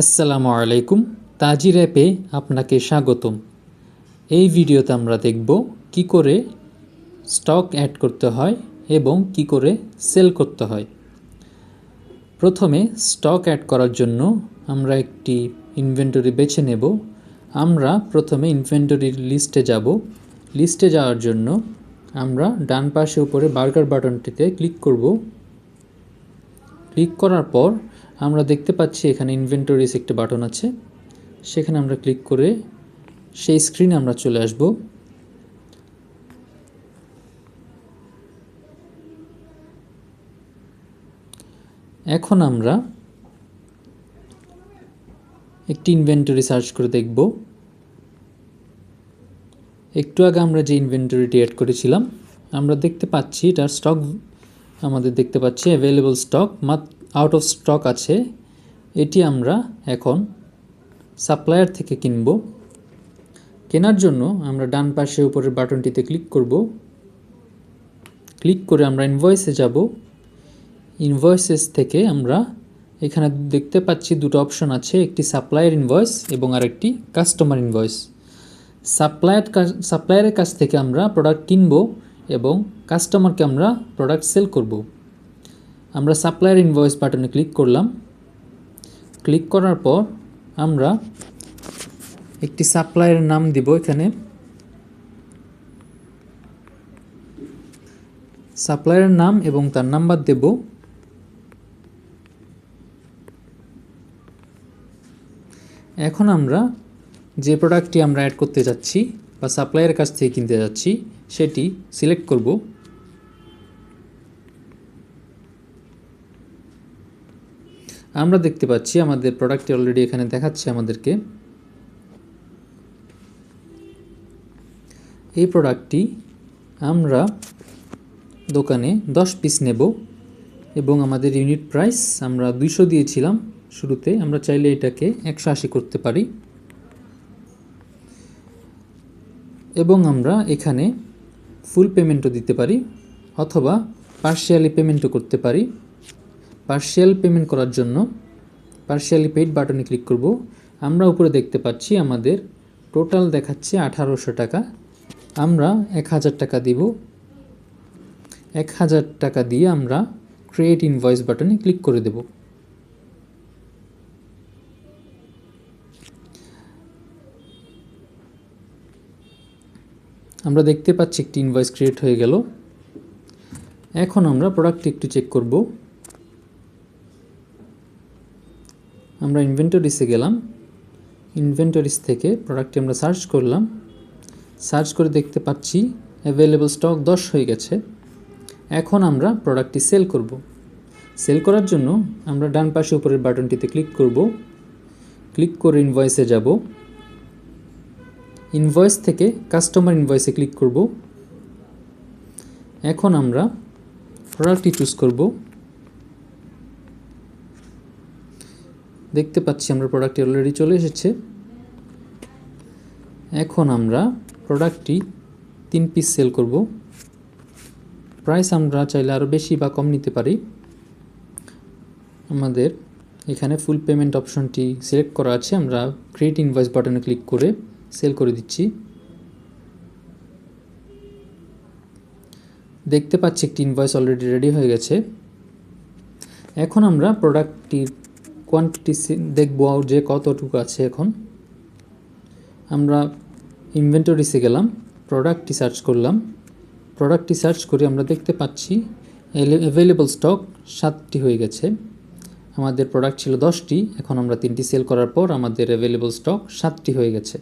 আসসালামু আলাইকুম। তাজির অ্যাপে আপনাকে স্বাগতম। এই ভিডিওতে আমরা দেখব কি করে স্টক অ্যাড করতে হয় এবং কি করে সেল করতে হয়। প্রথমে স্টক অ্যাড করার জন্য আমরা একটি ইনভেন্টরি বেছে নেব। আমরা প্রথমে ইনভেন্টরির লিস্টে যাব। লিস্টে যাওয়ার জন্য আমরা ডান পাশে উপরে বার্গার বাটনটিতে ক্লিক করব। ক্লিক করার পর আমরা দেখতে পাচ্ছি এখানে ইনভেন্টরিজ একটি বাটন আছে, সেখানে আমরা ক্লিক করে সেই স্ক্রিনে আমরা চলে আসব। এখন আমরা একটি ইনভেন্টরি সার্চ করে দেখব। একটু আগে আমরা যে ইনভেন্টরিটি অ্যাড করেছিলাম আমরা দেখতে পাচ্ছি এটার স্টক আমাদের দেখতে পাচ্ছি available stock out of stock আছে। এটি আমরা এখন সাপ্লায়ার থেকে কিনব। কেনার জন্য আমরা ডান পাশে উপরের বাটনটিতে ক্লিক করব। ক্লিক করে আমরা ইনভয়েসে যাব। ইনভয়েসেস থেকে আমরা এখানে দেখতে পাচ্ছি দুটো অপশন আছে, একটি সাপ্লায়ার ইনভয়েস এবং আরেকটি কাস্টমার ইনভয়েস। সাপ্লায়ারের কাছ থেকে আমরা প্রোডাক্ট কিনব এবং কাস্টমারকে আমরা প্রোডাক্ট সেল করব। আমরা সাপ্লায়ার ইনভয়েস বাটনে ক্লিক করলাম। ক্লিক করার পর আমরা একটি সাপ্লায়ারের নাম দিব। এখানে সাপ্লায়ারের নাম এবং তার নাম্বার দেব। এখন আমরা যে প্রোডাক্টটি আমরা অ্যাড করতে যাচ্ছি বা সাপ্লায়ারের কাছ থেকে কিনতে যাচ্ছি সেটি সিলেক্ট করব। আমরা দেখতে পাচ্ছি আমাদের প্রোডাক্টটি অলরেডি এখানে দেখাচ্ছে আমাদেরকে। এই প্রোডাক্টটি আমরা দোকানে 10 পিস নেব এবং আমাদের ইউনিট প্রাইস আমরা 200 দিয়েছিলাম শুরুতে। আমরা চাইলে এটাকে 180 করতে পারি এবং আমরা এখানে ফুল পেমেন্টও দিতে পারি অথবা পার্শিয়ালি পেমেন্টও করতে পারি। পার্শিয়াল পেমেন্ট করার জন্য পার্শিয়ালি পেইড বাটনে ক্লিক করব। আমরা উপরে দেখতে পাচ্ছি আমাদের টোটাল দেখাচ্ছে 1800 টাকা। আমরা 1000 টাকা দিব। 1000 টাকা দিয়ে আমরা ক্রিয়েট ইনভয়েস বাটনে ক্লিক করে দেব। আমরা দেখতে পাচ্ছি একটি ইনভয়েস ক্রিয়েট হয়ে গেল। এখন আমরা প্রোডাক্টটি একটু চেক করব। আমরা ইনভেন্টরিসে গেলাম। ইনভেন্টরিস থেকে প্রোডাক্টটি আমরা সার্চ করলাম। সার্চ করে দেখতে পাচ্ছি অ্যাভেলেবল স্টক 10 হয়ে গেছে। এখন আমরা প্রোডাক্টটি সেল করব। সেল করার জন্য আমরা ডান পাশে উপরের বাটনটিতে ক্লিক করব। ক্লিক করে ইনভয়েসে যাব। ইনভয়েস থেকে কাস্টমার ইনভয়েসে ক্লিক করব। এখন আমরা প্রোডাক্টটি চুজ করব। দেখতে পাচ্ছি আমরা প্রোডাক্টটি অলরেডি চলে এসেছে। এখন আমরা প্রোডাক্টটি 3 পিস সেল করব। প্রাইস আমরা চাইলে আরও বেশি বা কম নিতে পারি। আমাদের এখানে ফুল পেমেন্ট অপশনটি সিলেক্ট করা আছে। আমরা ক্রিয়েট ইনভয়েস বাটনে ক্লিক করে সেল করে দিচ্ছি। দেখতে পাচ্ছি একটি ইনভয়েস অলরেডি রেডি হয়ে গেছে। এখন আমরা প্রোডাক্টটির কোয়ান্টিটি দেখব যে কতটুকু আছে। এখন আমরা ইনভেন্টরিসে গেলাম, প্রোডাক্টটি সার্চ করলাম। প্রোডাক্টটি সার্চ করে আমরা দেখতে পাচ্ছি অ্যাভেলেবল স্টক 7টি হয়ে গেছে। আমাদের প্রোডাক্ট ছিল 10টি, এখন আমরা 3টি সেল করার পর আমাদের অ্যাভেলেবল স্টক 7টি হয়ে গেছে।